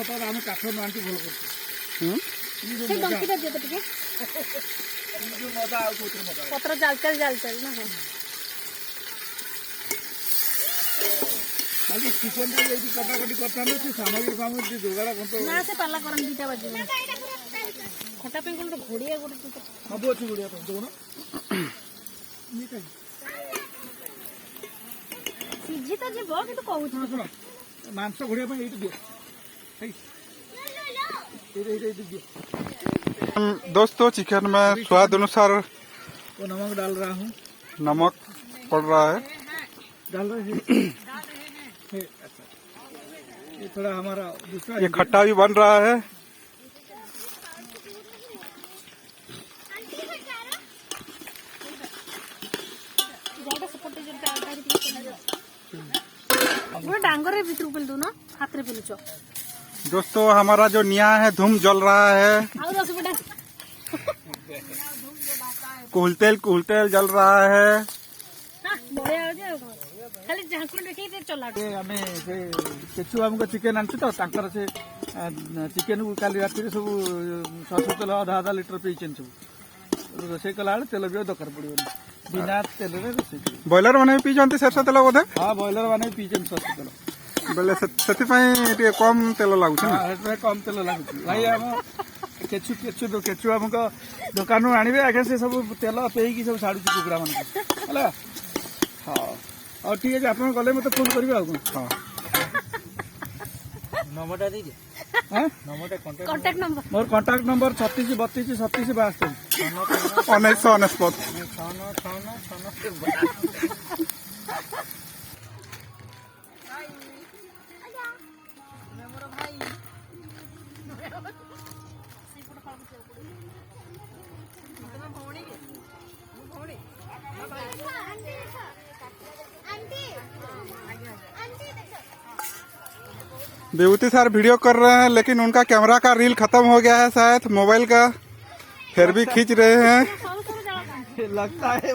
मत आम काठ न आंटी भल कर पत्र जाल चल ना हो खाली चिकन टा ये कटाकटी करता से सामग्री सामग्री जोगाड़ कौन ना से पाला करन दीटा बाजे खटा पे कोन घोड़िया गोटे सब अच्छी गुड़िया तो देखो ना सीझी तो जीव कि तो कहू शुण शुण मांस घोड़िया ये दियो दियो दोस्तों चिकन में स्वाद अनुसार वो नमक डाल रहा हूँ नमक पड़ रहा है। डाल रहे हैं अच्छा ये थोड़ा हमारा दूसरा ये खट्टा भी बन रहा है। डांगर भीतर पेल दो ना हाथ रे पेलुच दोस्तों हमारा जो निया है धूम जल रहा है, कुहलतेल जल रहा है। खाली झांकुर देखी चला आम से केचु आमको चिकेन आनी तो से चिकेन को काली राति सब सरसो तेल आधा आधा लिटर पीछे सब रोषे कला तेल भी दरकार पड़ो बिना तेल रोषे बॉयलर मैंने भी पीछे सरसों तेल बोधे हाँ बॉयलर मैंने पीछे सरसो तेल बोले से कम तेल लगुच कम तेल लगुच भाई आम केचु आमको दुकान आने आगे से सब तेल पेकी सब छाड़ू कुकुड़ा मान हाँ और ठीक है आप गले मत फोन करेंगे हाँ नंबर कांटेक्ट नंबर मोर कांटेक्ट नंबर 36 32 37 72 विभूति सर वीडियो कर रहे हैं लेकिन उनका कैमरा का रील खत्म हो गया है शायद मोबाइल का, फिर भी खींच रहे हैं। लगता है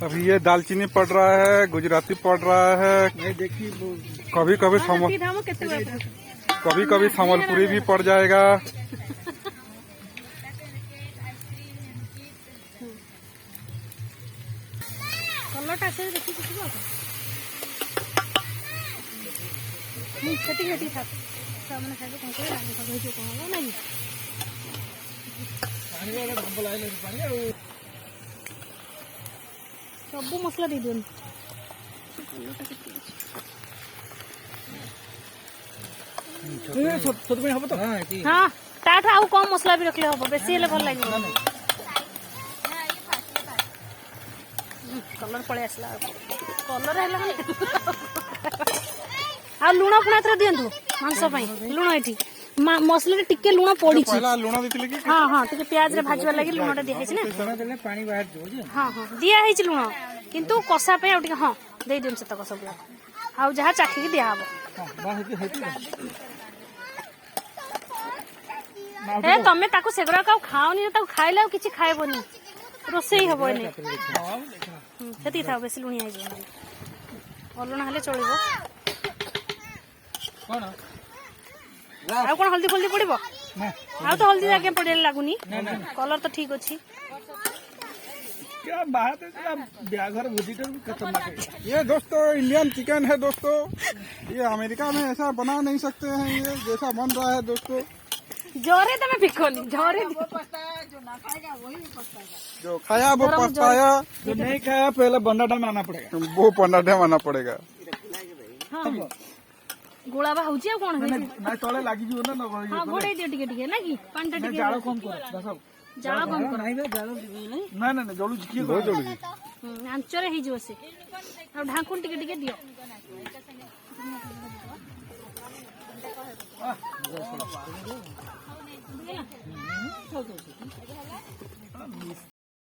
अभी ये दालचीनी पड़ रहा है, गुजराती पड़ रहा है, कभी कभी संबलपुरी भी पड़ जाएगा। सब मसला दे दियो हम तो हाँ ताठ आउ कम मसला भी रखले हम बेसी हेले भल लागियो कलर पळे आसला कलर हेला आ लुण पुणा एथरा दियंतु मांस पई लुण एठी मसला टिके लुण पड़ी छी पहला लुण देतिले कि हां हां टिके प्याज रे भाजवा लागि लुणटा दिया है ना देले पानी बाहर जो हां हां दिया है लुण किंतु कसा पे आ टिके हां दे दियन से तक सब आ जहा चाखी के दिया हबो ए तमे ताको सेगरा का खाओनी ताको खाइला किछि खाइबोनी रोसई हबो ने सेती था बेसी लुणी आइ जे अलुण हले चलिबो कोन आ कोन हल्दी फल्दी पड़िबो आ तो हल्दी जाके पड़े लागुनी कलर तो ठीक अछि क्या बात है ब्याघर भुजीटर खतरनाक है ये दोस्तों इंडियन चिकन है दोस्तों, ये अमेरिका में ऐसा बना नहीं सकते हैं, ये जैसा बन रहा है दोस्तों। जोरे तो मैं पिकोनी जोरे जो खाया वो पछताया, जो नहीं खाया पहले बंडाटा में आना पड़ेगा, वो पन्नाटे माना पड़ेगा। हां गोला बा होची आ कोन है ना तळे लागी जीव ना हां गोडे दे टिके टिके ना की पांडा टिके जाळ कम कर बस जाळ कम कर ना ना ना जळू जी दो जोड़ी आंचरे ही जो से आ ढाकुन टिके टिके दियो